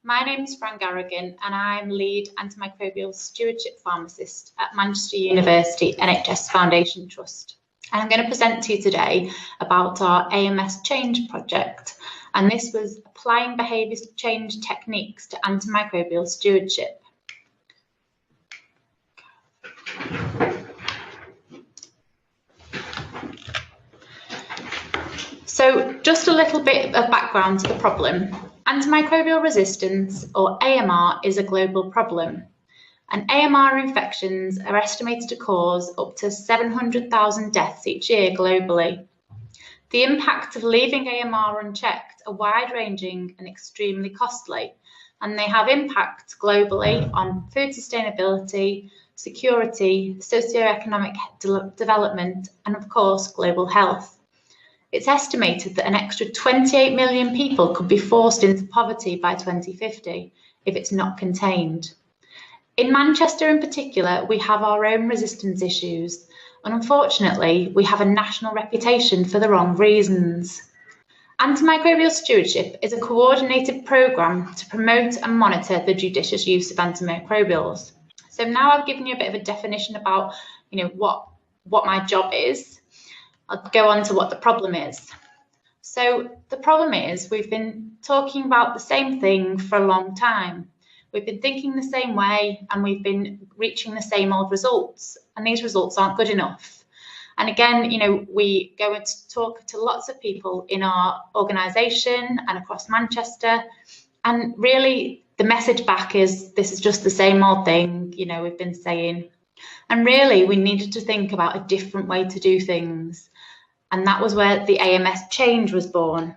My name is Garraghan and I'm lead antimicrobial stewardship pharmacist at Manchester University NHS Foundation Trust. And I'm going to present to you today about our AMS change project. And this was applying behaviour change techniques to antimicrobial stewardship. So just a little bit of background to the problem. Antimicrobial resistance, or AMR, is a global problem. And AMR infections are estimated to cause up to 700,000 deaths each year globally. The impacts of leaving AMR unchecked are wide-ranging and extremely costly, and they have impacts globally on food sustainability, security, socioeconomic development, and of course, global health. It's estimated that an extra 28 million people could be forced into poverty by 2050 if it's not contained. In Manchester in particular, we have our own resistance issues, and unfortunately, we have a national reputation for the wrong reasons. Antimicrobial stewardship is a coordinated programme to promote and monitor the judicious use of antimicrobials. So now I've given you a bit of a definition about, what my job is. I'll go on to what the problem is. So the problem is we've been talking about the same thing for a long time. We've been thinking the same way and we've been reaching the same old results, and these results aren't good enough. And again, we go and talk to lots of people in our organisation and across Manchester, and really the message back is this is just the same old thing, we've been saying. And really we needed to think about a different way to do things. And that was where the AMS change was born.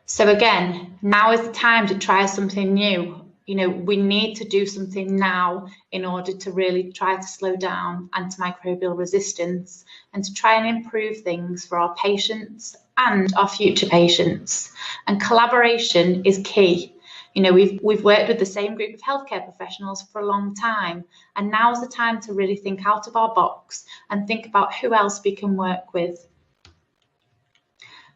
So again, now is the time to try something new. We need to do something now in order to really try to slow down antimicrobial resistance and to try and improve things for our patients and our future patients. And collaboration is key. We've worked with the same group of healthcare professionals for a long time, and now's the time to really think out of our box and think about who else we can work with.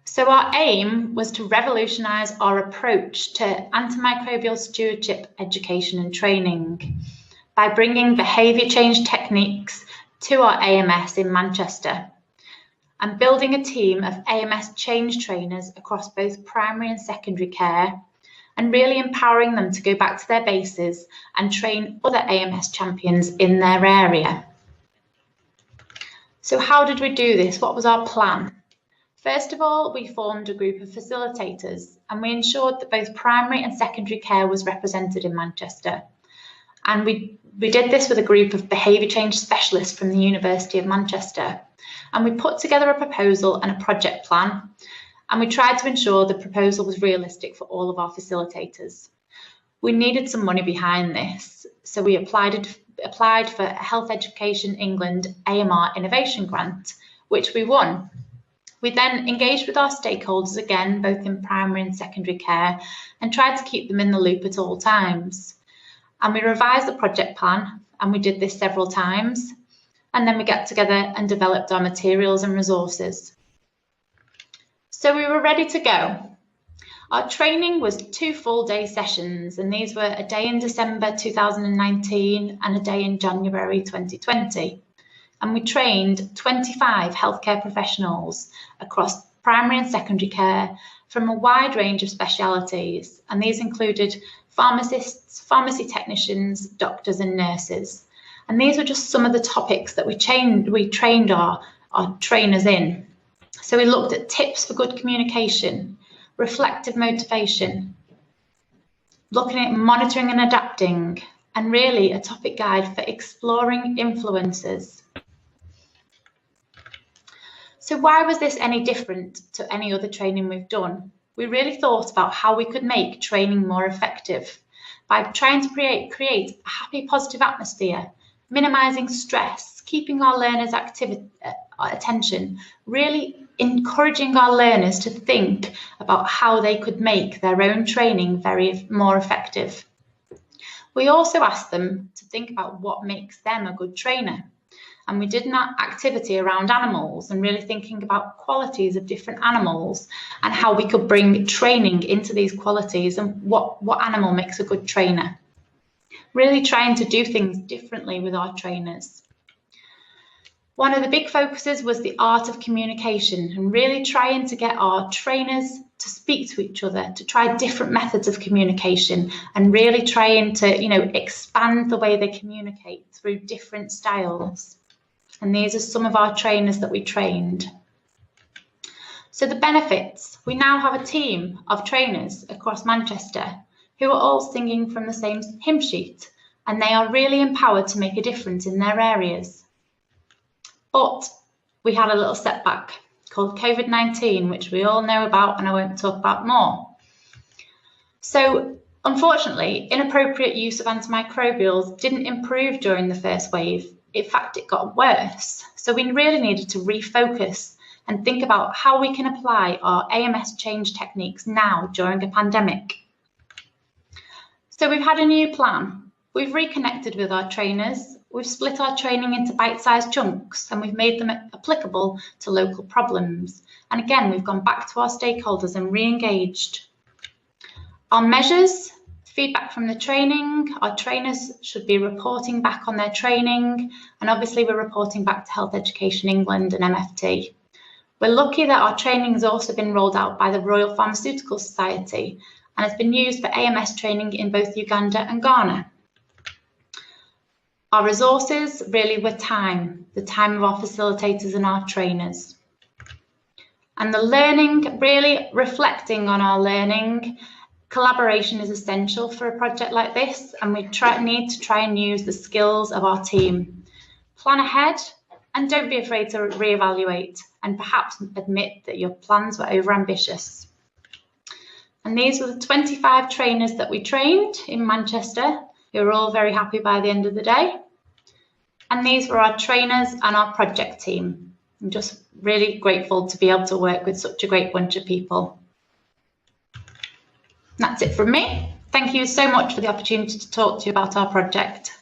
So our aim was to revolutionise our approach to antimicrobial stewardship education and training by bringing behaviour change techniques to our AMS in Manchester and building a team of AMS change trainers across both primary and secondary care, and really empowering them to go back to their bases and train other AMS champions in their area. So how did we do this? What was our plan? First of all, we formed a group of facilitators and we ensured that both primary and secondary care was represented in Manchester. And we did this with a group of behaviour change specialists from the University of Manchester. And we put together a proposal and a project plan. And we tried to ensure the proposal was realistic for all of our facilitators. We needed some money behind this, so we applied for a Health Education England AMR Innovation Grant, which we won. We then engaged with our stakeholders again, both in primary and secondary care, and tried to keep them in the loop at all times. And we revised the project plan, and we did this several times. And then we got together and developed our materials and resources. So we were ready to go. Our training was 2 full-day sessions, and these were a day in December 2019 and a day in January 2020. And we trained 25 healthcare professionals across primary and secondary care from a wide range of specialities, and these included pharmacists, pharmacy technicians, doctors and nurses. And these were just some of the topics that we trained our trainers in. So we looked at tips for good communication, reflective motivation, looking at monitoring and adapting, and really a topic guide for exploring influences. So why was this any different to any other training we've done? We really thought about how we could make training more effective by trying to create a happy, positive atmosphere, minimising stress, keeping our learners' attention, really encouraging our learners to think about how they could make their own training more effective. We also asked them to think about what makes them a good trainer. and we did an activity around animals and really thinking about qualities of different animals and how we could bring training into these qualities and what animal makes a good trainer. Really trying to do things differently with our trainers. One of the big focuses was the art of communication and really trying to get our trainers to speak to each other, to try different methods of communication and really trying to, expand the way they communicate through different styles. And these are some of our trainers that we trained. So the benefits, we now have a team of trainers across Manchester who are all singing from the same hymn sheet, and they are really empowered to make a difference in their areas. But we had a little setback called COVID-19, which we all know about and I won't talk about more. So unfortunately, inappropriate use of antimicrobials didn't improve during the first wave. In fact, it got worse. So we really needed to refocus and think about how we can apply our AMS change techniques now during a pandemic. So we've had a new plan. We've reconnected with our trainers. We've split our training into bite-sized chunks and we've made them applicable to local problems. And again, we've gone back to our stakeholders and re-engaged. Our measures, feedback from the training, our trainers should be reporting back on their training, and obviously we're reporting back to Health Education England and MFT. We're lucky that our training has also been rolled out by the Royal Pharmaceutical Society and has been used for AMS training in both Uganda and Ghana. Our resources really were time, the time of our facilitators and our trainers. And the learning, really reflecting on our learning, collaboration is essential for a project like this, and we need to try and use the skills of our team. Plan ahead and don't be afraid to reevaluate and perhaps admit that your plans were overambitious. And these were the 25 trainers that we trained in Manchester, who were all very happy by the end of the day. And these were our trainers and our project team. I'm just really grateful to be able to work with such a great bunch of people. That's it from me. Thank you so much for the opportunity to talk to you about our project.